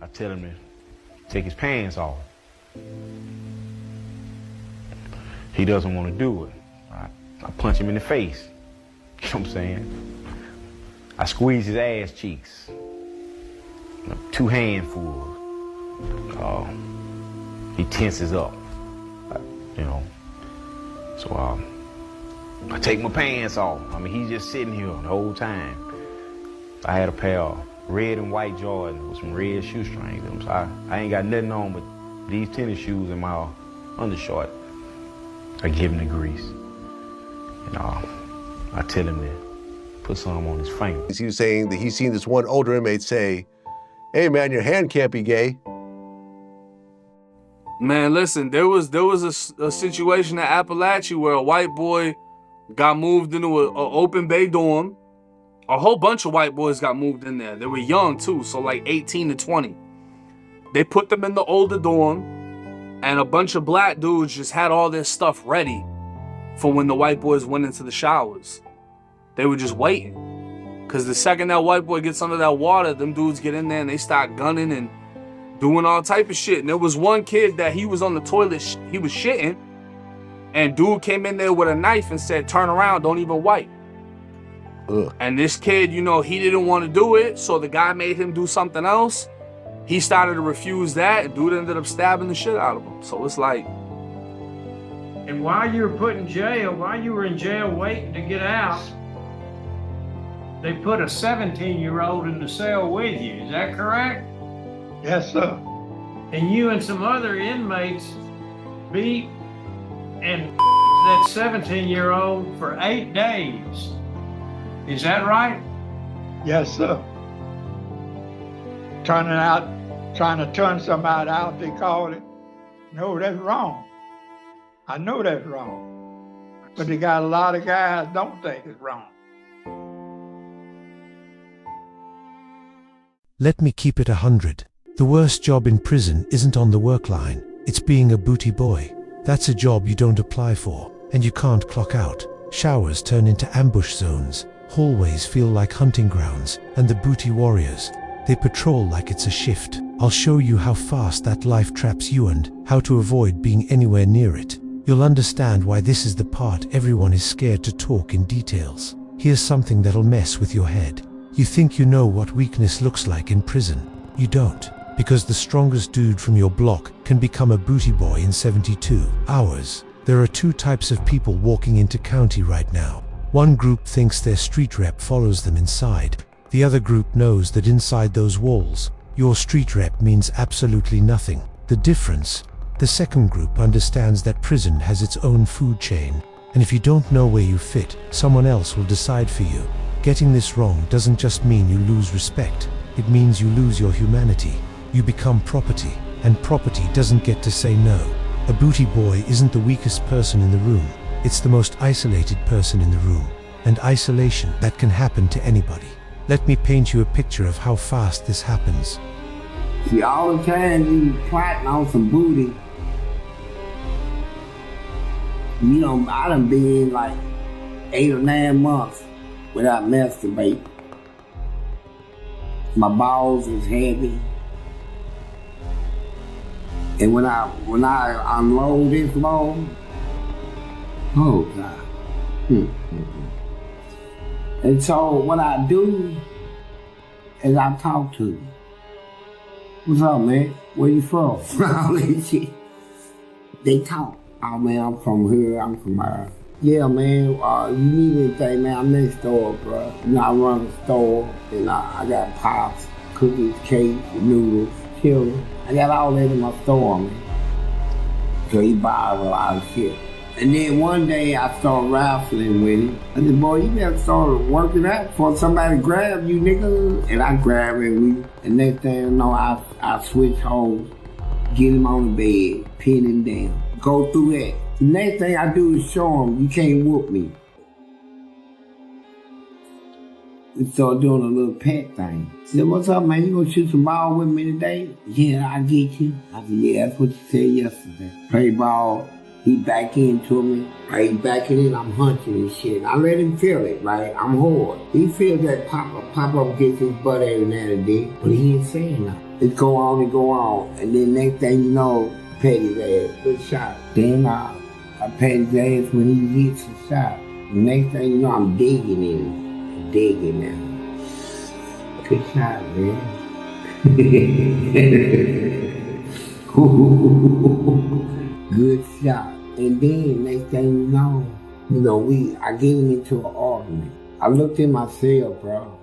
I tell him to take his pants off. He doesn't want to do it. I punch him in the face. You know what I'm saying? I squeeze his ass cheeks. 2 handfuls. He tenses up. You know. So I take my pants off. I mean, he's just sitting here the whole time. I had a pair of red and white Jordans with some red shoestrings in them. So I ain't got nothing on but these tennis shoes and my undershort. I give him the grease. And I tell him to put some on his finger. He was saying that he's seen this one older inmate say, "Hey man, your hand can't be gay." Man, listen, there was a situation at Appalachia where a white boy got moved into an open bay dorm. A whole bunch of white boys got moved in there. They were young too, so like 18 to 20. They put them in the older dorm, and a bunch of black dudes just had all their stuff ready for when the white boys went into the showers. They were just waiting. Because the second that white boy gets under that water, them dudes get in there and they start gunning and doing all type of shit. And there was one kid that he was on the toilet, he was shitting, and dude came in there with a knife and said, "Turn around, don't even wipe." Ugh. And this kid, you know, he didn't want to do it, so the guy made him do something else. He started to refuse that, and dude ended up stabbing the shit out of him. So it's like... And while you were in jail waiting to get out, they put a 17-year-old in the cell with you, is that correct? Yes, sir. And you and some other inmates beat and that 17-year-old for 8 days. Is that right? Yes, sir. Trying to turn somebody out, they call it. No, that's wrong. I know that's wrong. But they got a lot of guys don't think it's wrong. Let me keep it 100. The worst job in prison isn't on the work line. It's being a booty boy. That's a job you don't apply for, and you can't clock out. Showers turn into ambush zones. Hallways feel like hunting grounds, and the booty warriors, they patrol like it's a shift. I'll show you how fast that life traps you and how to avoid being anywhere near it. You'll understand why this is the part everyone is scared to talk in details. Here's something that'll mess with your head. You think you know what weakness looks like in prison. You don't, because the strongest dude from your block can become a booty boy in 72 hours. There are 2 types of people walking into county right now. One group thinks their street rep follows them inside. The other group knows that inside those walls, your street rep means absolutely nothing. The difference: the second group understands that prison has its own food chain, and if you don't know where you fit, someone else will decide for you. Getting this wrong doesn't just mean you lose respect, it means you lose your humanity. You become property, and property doesn't get to say no. A booty boy isn't the weakest person in the room, it's the most isolated person in the room. And isolation, that can happen to anybody. Let me paint you a picture of how fast this happens. See, all the time you plotting on some booty, you know, I done been like 8 or 9 months without masturbating. My balls is heavy. And when I unload this load, oh God. And so what I do is I talk to them. "What's up, man? Where you from?" All that shit. They talk. "Oh man, I'm from here, I'm from there." "Yeah, man, you need anything, man, I'm next door, bro. You know, I run a store, and I got pops, cookies, cakes, noodles, chili. I got all that in my store, man." So he buys a lot of shit. And then one day I started wrestling with him. I said, "Boy, you better start working out before somebody grab you, nigga." And I grab him, and next thing I know, I switch holes, get him on the bed, pin him down, go through that. The next thing I do is show him, you can't whoop me. We started doing a little pet thing. He said, "What's up, man? You gonna shoot some ball with me today?" "Yeah, I get you." I said, "Yeah, that's what you said yesterday." Play ball. He back into me, right? He backing in, I'm hunching and shit. I let him feel it, right? I'm hard. He feels that pop up gets his butt every now and then, but he ain't saying nothing. It go on and go on. And then next thing you know, pat his ass, good shot. Then I pat his ass when he hits the shot. Next thing you know, I'm digging in him. Digging now. Good shot, man. Good shot. And then next thing you know, I get him into an argument. I looked in my cell, bro.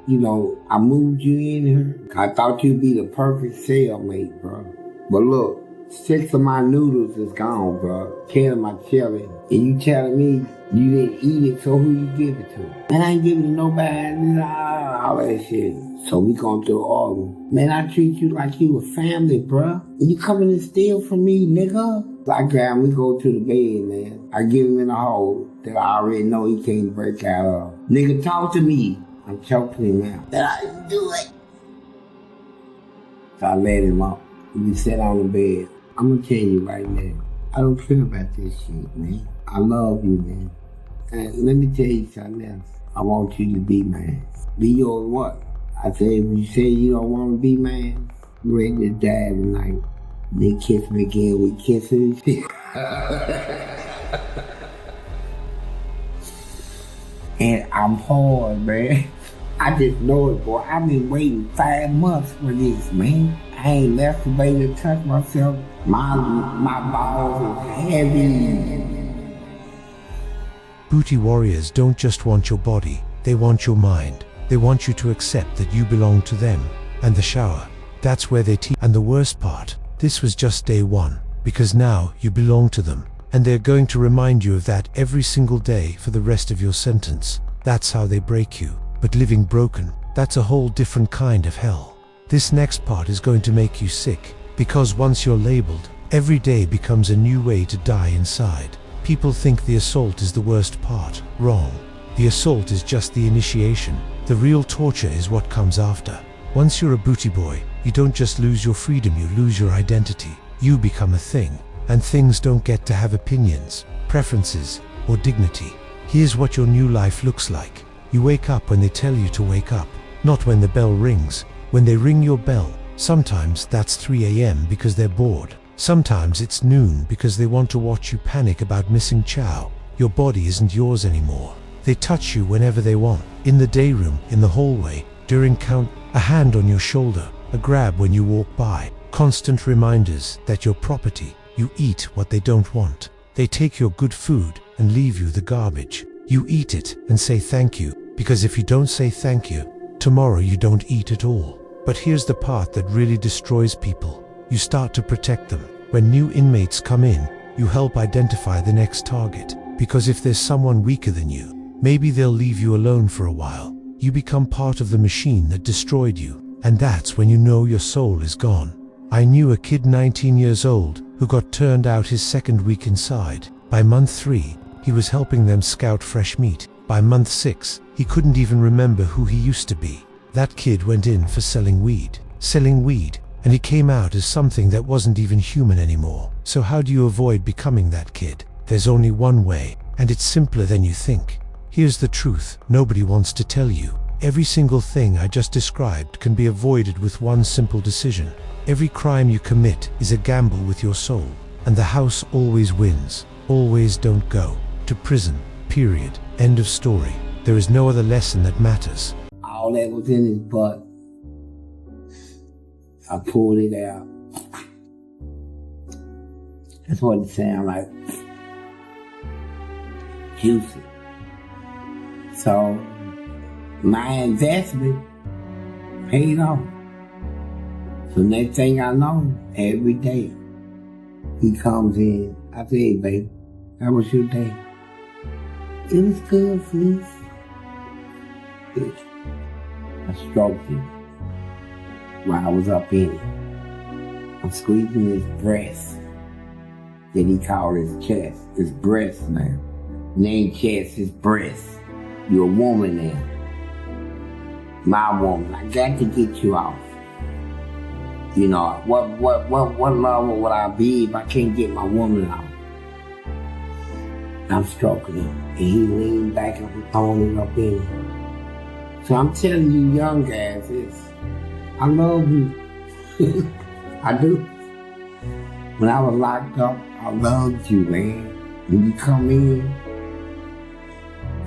I moved you in here. I thought you'd be the perfect cellmate, bro. But look, 6 of my noodles is gone, bro. 10 of my chili. And you telling me you didn't eat it, so who you give it to? Man, I ain't giving it to nobody. All that shit. So we going through an argument. Man, I treat you like you a family, bro. And you coming to steal from me, nigga? So I grab him, we go to the bed, man. I give him in a hole that I already know he can't break out of. Nigga, talk to me. I'm choking him out. That I didn't do it. So I let him up. We sat on the bed. I'm gonna tell you right now, I don't care about this shit, man. I love you, man. And let me tell you something else. I want you to be mine. Be yours what? I said, if you say you don't want to be mine, you're ready to die tonight. Then kiss me again, we kissing and shit. And I'm hard, man. I just know it, boy. I've been waiting 5 months for this, man. I ain't masturbated to touch myself. My balls are heavy. Booty warriors don't just want your body, they want your mind. They want you to accept that you belong to them. And the shower, that's where they teach. And the worst part, this was just day 1, because now you belong to them. And they're going to remind you of that every single day for the rest of your sentence. That's how they break you. But living broken, that's a whole different kind of hell. This next part is going to make you sick, because once you're labeled, every day becomes a new way to die inside. People think the assault is the worst part. Wrong. The assault is just the initiation. The real torture is what comes after. Once you're a booty boy, you don't just lose your freedom, you lose your identity. You become a thing, and things don't get to have opinions, preferences, or dignity. Here's what your new life looks like. You wake up when they tell you to wake up, not when the bell rings. When they ring your bell, sometimes that's 3 a.m. because they're bored. Sometimes it's noon because they want to watch you panic about missing chow. Your body isn't yours anymore. They touch you whenever they want. In the day room, in the hallway, during count, a hand on your shoulder, a grab when you walk by. Constant reminders that you're property. You eat what they don't want. They take your good food and leave you the garbage. You eat it and say thank you, because if you don't say thank you, tomorrow you don't eat at all. But here's the part that really destroys people. You start to protect them. When new inmates come in, you help identify the next target, because if there's someone weaker than you, maybe they'll leave you alone for a while. You become part of the machine that destroyed you, and that's when you know your soul is gone. I knew a kid 19 years old who got turned out his second week inside. By month 3, he was helping them scout fresh meat. By month 6, he couldn't even remember who he used to be. That kid went in for selling weed, and he came out as something that wasn't even human anymore. So how do you avoid becoming that kid? There's only one way, and it's simpler than you think. Here's the truth nobody wants to tell you. Every single thing I just described can be avoided with one simple decision. Every crime you commit is a gamble with your soul, and the house always wins. Always don't go to prison, period. End of story. There is no other lesson that matters. All that was in his butt. I pulled it out. That's what it sounded like. Juicy. So, my investment paid off. So next thing I know, every day, he comes in. I say, hey, baby, how was your day? It was good, please. Good. I stroked him while I was up in it. I'm squeezing his breast. Then he called his chest. His breast now. Name chest, his breast. You're a woman now. My woman. I got to get you off. You know, what love would I be if I can't get my woman off? I'm stroking him. And he leaned back and was throwing it up in him. So I'm telling you young guys this. I love you. I do. When I was locked up, I loved you, man. When you come in,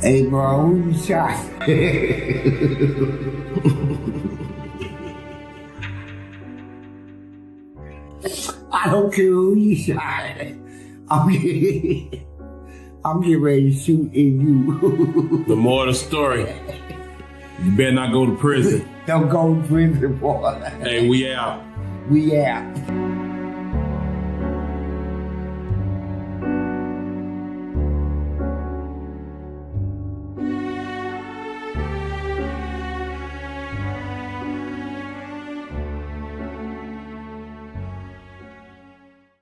hey, bro, who you shot? I don't care who you shot. I'm getting ready to shoot in you. The moral of the story, you better not go to prison. Don't go to prison, boy. Hey, we out. We out.